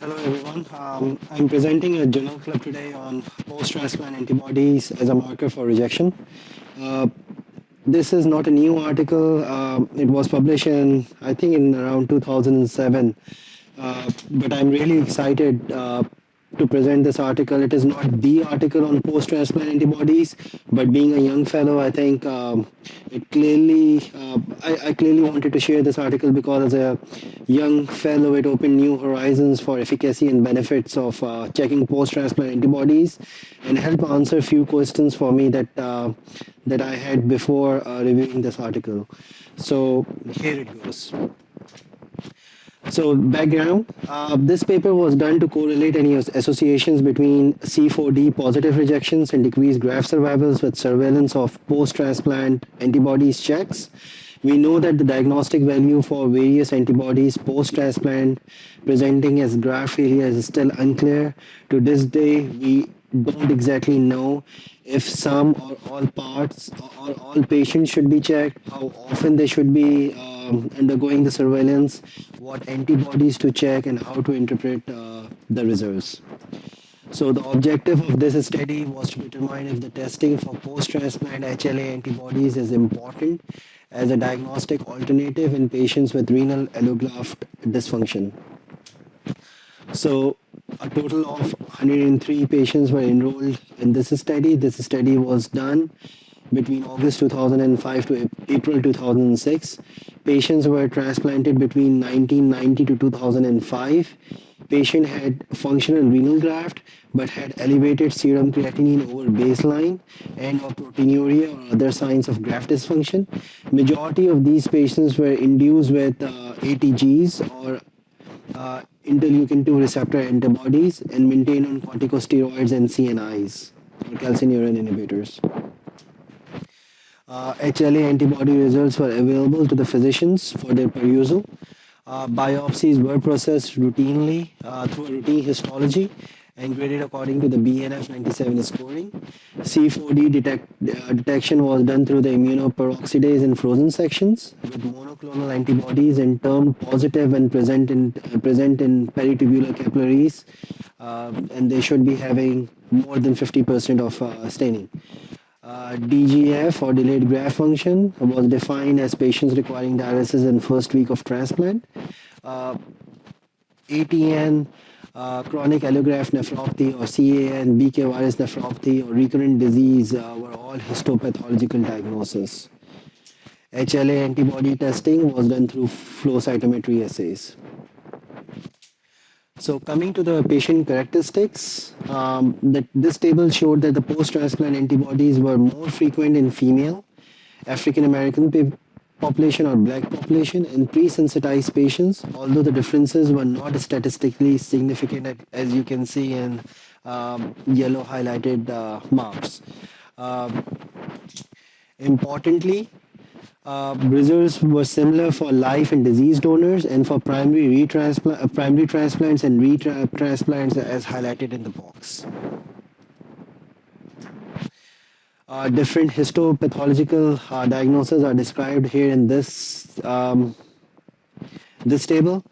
Hello everyone. I'm presenting a journal club today on post-transplant antibodies as a marker for rejection. Uh, this is not a new article. It was published I think, in around 2007. But I'm really excited to present this article. It is not the article on post-transplant antibodies, but being a young fellow, I think I clearly wanted to share this article because as a young fellow, it opened new horizons for efficacy and benefits of checking post-transplant antibodies, and help answer a few questions for me that I had before reviewing this article. So here it goes. So background, this paper was done to correlate any associations between C4D positive rejections and decreased graft survivals with surveillance of post-transplant antibodies checks. We know that the diagnostic value for various antibodies post-transplant presenting as graft failure is still unclear. To this day, we don't exactly know if some or all parts or all patients should be checked, how often they should be undergoing the surveillance, what antibodies to check, and how to interpret the results. So the objective of this study was to determine if the testing for post-transplant HLA antibodies is important as a diagnostic alternative in patients with renal allograft dysfunction. So a total of 103 patients were enrolled in this study. This study was done between August 2005 to April 2006. Patients were transplanted between 1990 to 2005. Patient had functional renal graft but had elevated serum creatinine over baseline and or proteinuria or other signs of graft dysfunction. Majority of these patients were induced with ATGs or interleukin-2 receptor antibodies and maintained on corticosteroids and CNIs or calcineurin inhibitors. HLA antibody results were available to the physicians for their perusal. Biopsies were processed routinely through a routine histology and graded according to the BNF 97 scoring. C4D detection was done through the immunoperoxidase in frozen sections with monoclonal antibodies and turned positive when present in peritubular capillaries, and they should be having more than 50% of staining. DGF or delayed graft function was defined as patients requiring dialysis in first week of transplant. ATN, chronic allograft nephropathy or CAN, BK virus nephropathy or recurrent disease were all histopathological diagnoses. HLA antibody testing was done through flow cytometry assays. So coming to the patient characteristics, this table showed that the post-transplant antibodies were more frequent in female, African American population or black population and pre-sensitized patients, although the differences were not statistically significant as you can see in yellow highlighted marks. Importantly, results were similar for life and disease donors and for primary transplants and retransplants as highlighted in the box. Different histopathological diagnoses are described here in this table.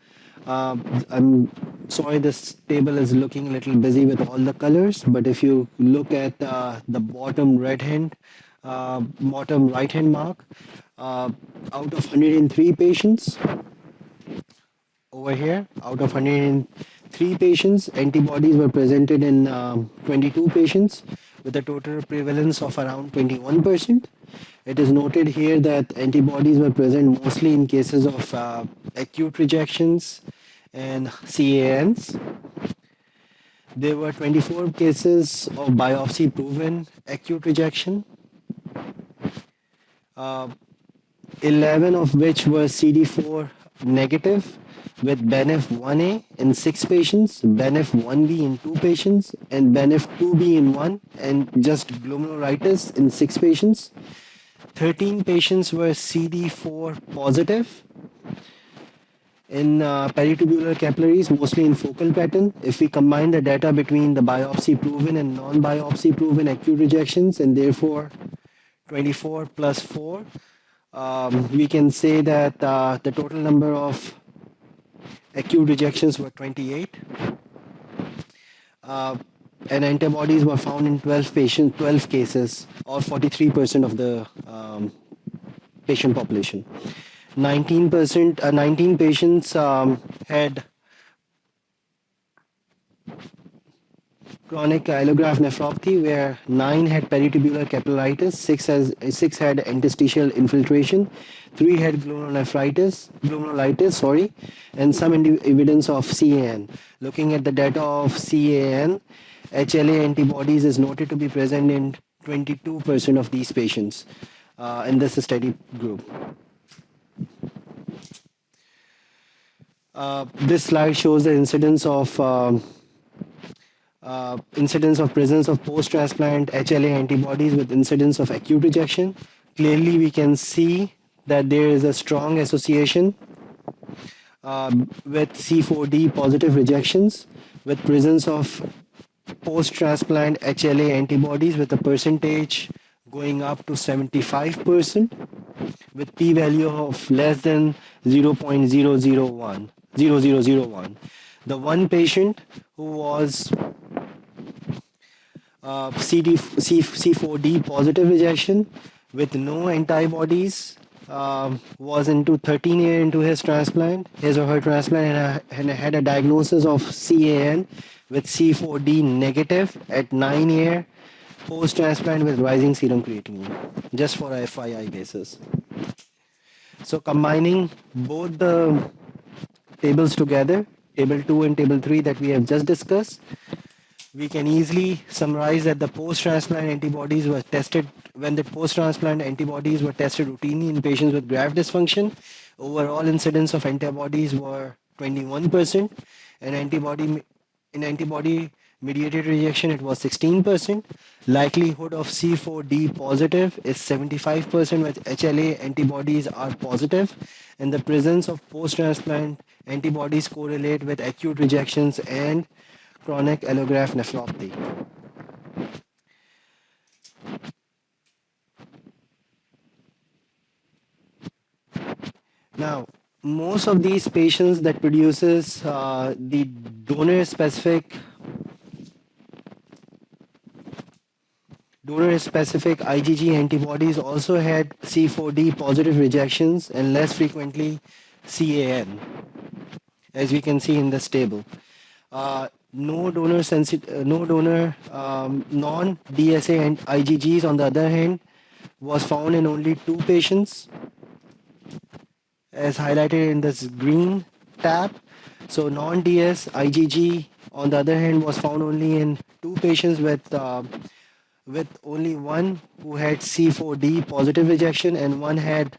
I'm sorry this table is looking a little busy with all the colors, but if you look at the bottom right hand mark, out of 103 patients, over here, out of 103 patients, antibodies were presented in 22 patients with a total prevalence of around 21%. It is noted here that antibodies were present mostly in cases of acute rejections and CANs. There were 24 cases of biopsy-proven acute rejection, 11 of which were CD4 negative with BNF1A in 6 patients, BNF1B in 2 patients, and BNF2B in 1, and just glomerularitis in 6 patients. 13 patients were CD4 positive in peritubular capillaries, mostly in focal pattern. If we combine the data between the biopsy-proven and non-biopsy-proven acute rejections, and therefore 24 plus 4, we can say that the total number of acute rejections were 28. uh, and antibodies were found in 12 cases, or 43% of the patient population. 19 patients had chronic allograft nephropathy, where 9 had peritubular capillaritis, 6 had interstitial infiltration, 3 had glomerulitis, and some evidence of CAN. Looking at the data of CAN, HLA antibodies is noted to be present in 22% of these patients in this study group. This slide shows the incidence of presence of post-transplant HLA antibodies with incidence of acute rejection. Clearly, we can see that there is a strong association with C4D positive rejections with presence of post-transplant HLA antibodies with a percentage going up to 75% with p-value of less than 0.0001. The one patient who was C4D positive rejection with no antibodies was into 13 years into his or her transplant, and had a diagnosis of CAN with C4D negative at 9 years post-transplant with rising serum creatinine, just for a FYI basis. So combining both the tables together, table 2 and table 3 that we have just discussed, we can easily summarize that the post-transplant antibodies were tested when the post-transplant antibodies were tested routinely in patients with graft dysfunction. Overall incidence of antibodies were 21%, and antibody mediated rejection it was 16%. Likelihood of C4D positive is 75% with HLA antibodies are positive, and the presence of post-transplant antibodies correlate with acute rejections and chronic allograft nephropathy. Now, most of these patients that produces the donor-specific IgG antibodies also had C4D positive rejections and less frequently CAN, as we can see in this table. Non-DSA and IgGs, on the other hand, was found in only 2 patients, as highlighted in this green tab. So non-DS IgG, on the other hand, was found only in 2 patients with only one who had C4D positive rejection and one had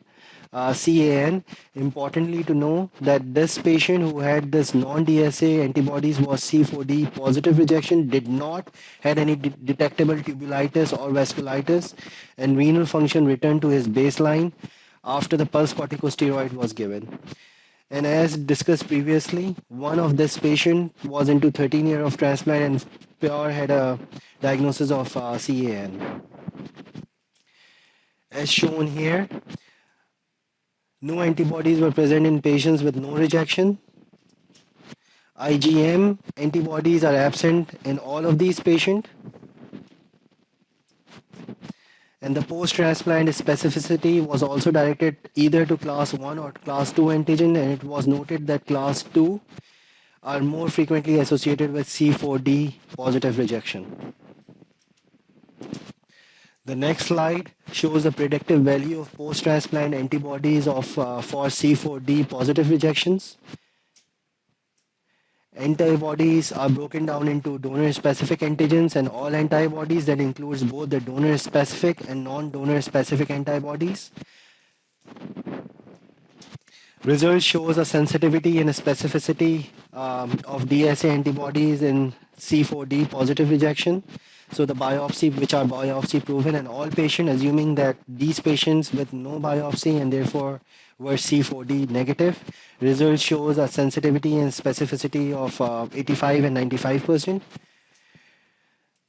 CAN. Importantly to know that this patient who had this non-DSA antibodies was C4D positive rejection, did not had any detectable tubulitis or vasculitis, and renal function returned to his baseline after the pulse corticosteroid was given. And as discussed previously, one of this patient was into 13 years of transplant and pure had a diagnosis of CAN. As shown here, no antibodies were present in patients with no rejection. IgM antibodies are absent in all of these patients. And the post-transplant specificity was also directed either to class 1 or class 2 antigen, and it was noted that class 2 are more frequently associated with C4D positive rejection. The next slide shows the predictive value of post-transplant antibodies for C4D positive rejections. Antibodies are broken down into donor-specific antigens and all antibodies. That includes both the donor-specific and non-donor-specific antibodies. Result shows a sensitivity and a specificity of DSA antibodies in C4D positive rejection. So the biopsy, which are biopsy proven, and all patients, assuming that these patients with no biopsy and therefore were C4D negative, result shows a sensitivity and specificity of 85 and 95%.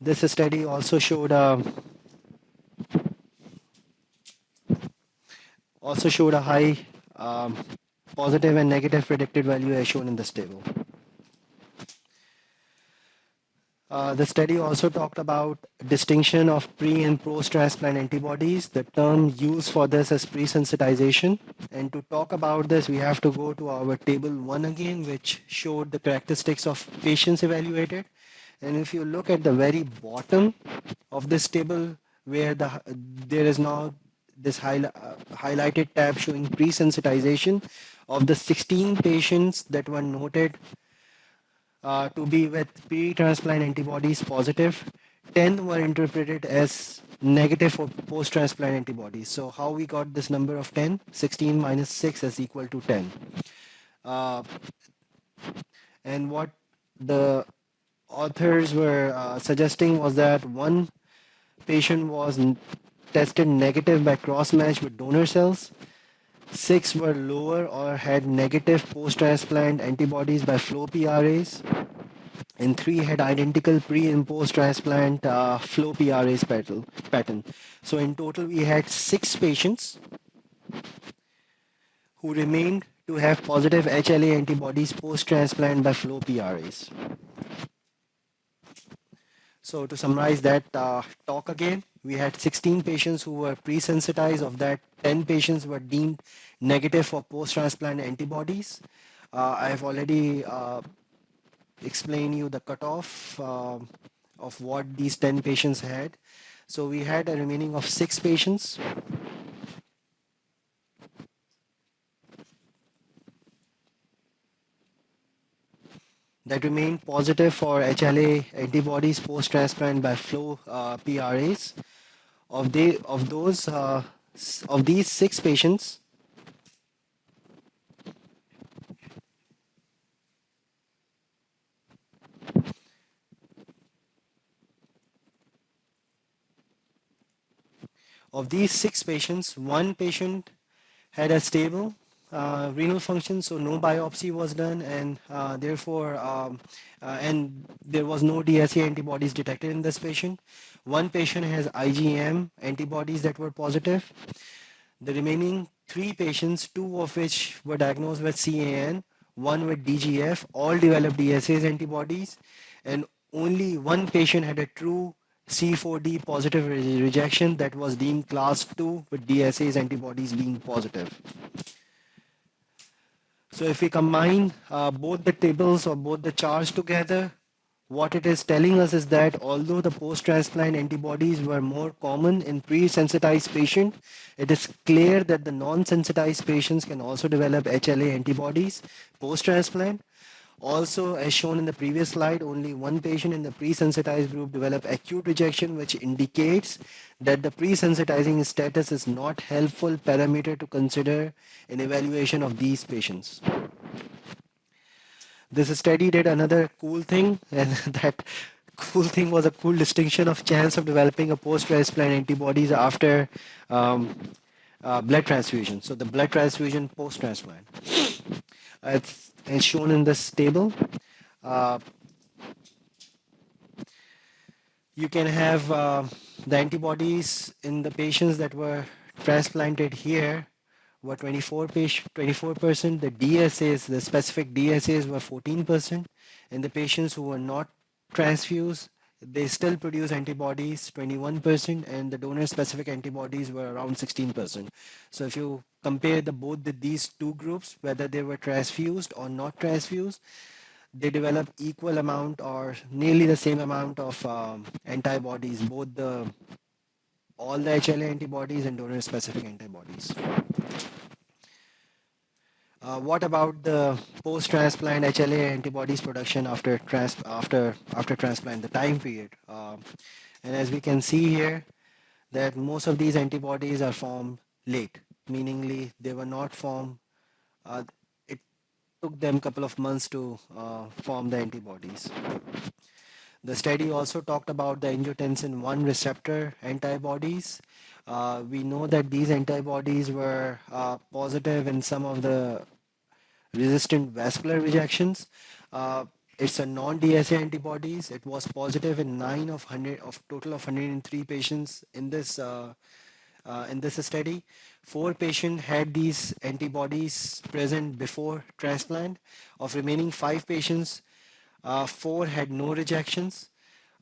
This study also showed a high positive and negative predicted value as shown in this table. The study also talked about distinction of pre and post-transplant antibodies. The term used for this is presensitization. And to talk about this, we have to go to our table 1 again, which showed the characteristics of patients evaluated. And if you look at the very bottom of this table, where there is now this highlighted tab showing presensitization of the 16 patients that were noted to be with pre-transplant antibodies positive. 10 were interpreted as negative for post-transplant antibodies. So how we got this number of 10? 16 minus 6 is equal to 10. Uh, and what the authors were suggesting was that one patient was tested negative by cross-match with donor cells. 6 were lower or had negative post-transplant antibodies by flow PRAs. And 3 had identical pre and post transplant flow PRAs pattern. So in total, we had 6 patients who remained to have positive HLA antibodies post transplant by flow PRAs. So to summarize that talk again, we had 16 patients who were pre-sensitized. Of that, 10 patients were deemed negative for post-transplant antibodies. I have already explain you the cutoff of what these 10 patients had. So we had a remaining of 6 patients. That remained positive for HLA antibodies post-transplant by flow PRAs. Of these 6 patients, one patient had a stable renal function, so no biopsy was done, and and there was no DSA antibodies detected in this patient. One patient has IgM antibodies that were positive. The remaining 3 patients, 2 of which were diagnosed with CAN, 1 with DGF, all developed DSAs antibodies, and only 1 patient had a true C4D positive rejection that was deemed class 2 with DSAs antibodies being positive. So if we combine both the tables or both the charts together, what it is telling us is that although the post-transplant antibodies were more common in pre-sensitized patients, it is clear that the non-sensitized patients can also develop HLA antibodies post-transplant. Also, as shown in the previous slide, only one patient in the pre-sensitized group developed acute rejection, which indicates that the pre-sensitizing status is not helpful parameter to consider in evaluation of these patients. This study did another cool thing, and that cool thing was a cool distinction of chance of developing a post-transplant antibodies after blood transfusion. So the blood transfusion post-transplant. It's shown in this table. You can have the antibodies in the patients that were transplanted here were 24%. The DSAs, the specific DSAs were 14%. And the patients who were not transfused, they still produce antibodies 21%, and the donor specific antibodies were around 16%. So if you compare these two groups, whether they were transfused or not transfused, they develop equal amount or nearly the same amount of antibodies, all the HLA antibodies and donor specific antibodies. What about the post-transplant HLA antibodies production after transplant, the time period? And as we can see here, that most of these antibodies are formed late, meaningly they were not formed. It took them a couple of months to form the antibodies. The study also talked about the angiotensin 1 receptor antibodies. We know that these antibodies were positive in some of the resistant vascular rejections. It's a non-DSA antibodies. It was positive in 9 of total of 103 patients in this study. 4 patients had these antibodies present before transplant. Of remaining 5 patients, 4 had no rejections.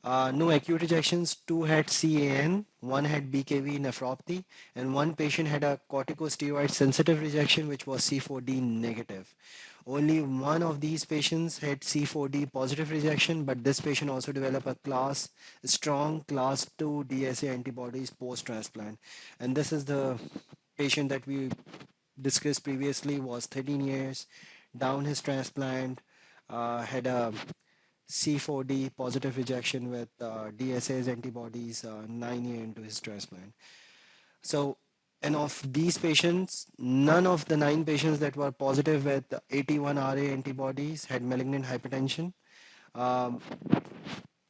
No acute rejections, 2 had CAN, 1 had BKV nephropathy, and 1 patient had a corticosteroid sensitive rejection which was C4D negative. Only one of these patients had C4D positive rejection, but this patient also developed strong class 2 DSA antibodies post-transplant. And this is the patient that we discussed previously, was 13 years, down his transplant, had a C4D positive rejection with DSA's antibodies 9 years into his transplant. So, and of these patients, none of the 9 patients that were positive with AT1RA antibodies had malignant hypertension. Um,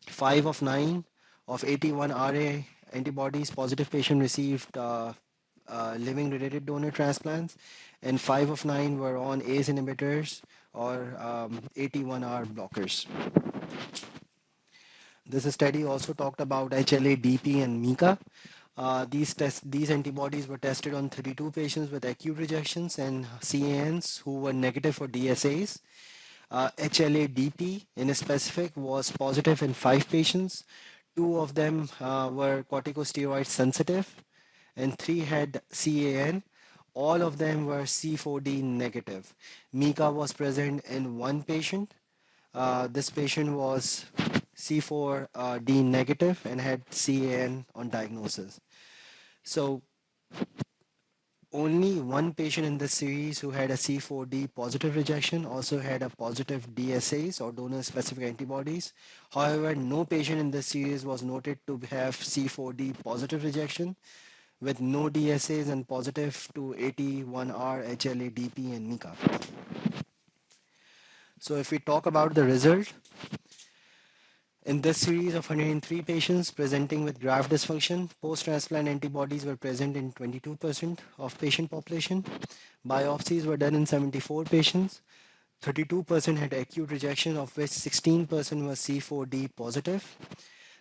5 of 9 of AT1RA antibodies positive patient received living related donor transplants, and 5 of 9 were on ACE inhibitors or AT1R blockers. This study also talked about HLA, DP, and MICA. These antibodies were tested on 32 patients with acute rejections and CANs who were negative for DSAs. HLA-DP in specific was positive in 5 patients. 2 of them were corticosteroid sensitive, and 3 had CAN. All of them were C4D negative. MICA was present in 1 patient. This patient was C4D negative and had CAN on diagnosis. So only 1 patient in this series who had a C4D positive rejection also had a positive DSAs or donor specific antibodies. However, no patient in this series was noted to have C4D positive rejection with no DSAs and positive to AT1R, HLA, DP, and MICA. So if we talk about the result, in this series of 103 patients presenting with graft dysfunction, post-transplant antibodies were present in 22% of patient population. Biopsies were done in 74 patients. 32% had acute rejection, of which 16% was C4D positive.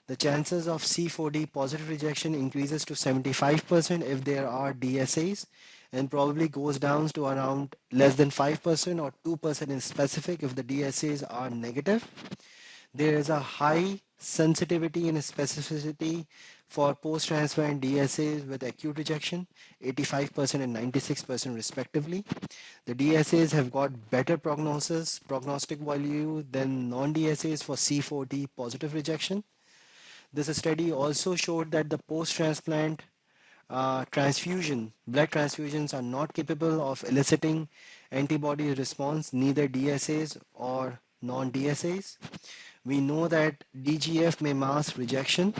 The chances of C4D positive rejection increases to 75% if there are DSAs, and probably goes down to around less than 5% or 2% in specific if the DSAs are negative. There is a high sensitivity and specificity for post-transplant DSAs with acute rejection, 85% and 96% respectively. The DSAs have got better prognostic value than non-DSAs for C4D positive rejection. This study also showed that the post-transplant blood transfusions are not capable of eliciting antibody response, neither DSAs or non-DSAs. We know that DGF may mask rejection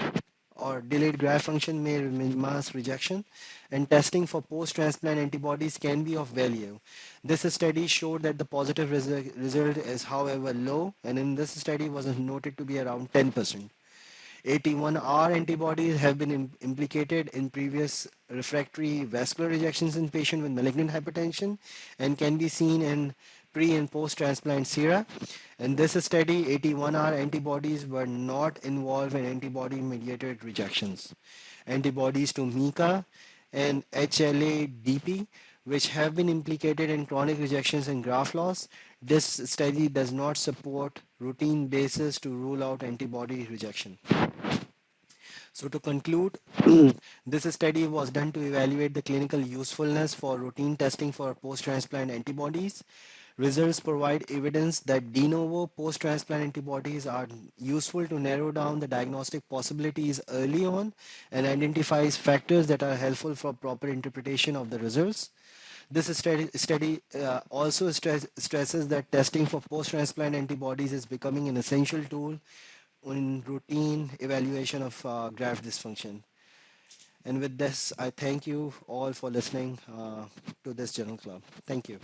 or delayed graft function may mask rejection, and testing for post-transplant antibodies can be of value. This study showed that the positive result is however low, and in this study was noted to be around 10%. AT1R antibodies have been implicated in previous refractory vascular rejections in patients with malignant hypertension and can be seen in pre and post-transplant sera. In this study, AT1R antibodies were not involved in antibody-mediated rejections. Antibodies to MICA and HLA-DP, which have been implicated in chronic rejections and graft loss. This study does not support routine basis to rule out antibody rejection. So to conclude, this study was done to evaluate the clinical usefulness for routine testing for post-transplant antibodies. Results provide evidence that de novo post-transplant antibodies are useful to narrow down the diagnostic possibilities early on and identifies factors that are helpful for proper interpretation of the results. This study also stresses that testing for post-transplant antibodies is becoming an essential tool in routine evaluation of graft dysfunction. And with this, I thank you all for listening to this journal club. Thank you.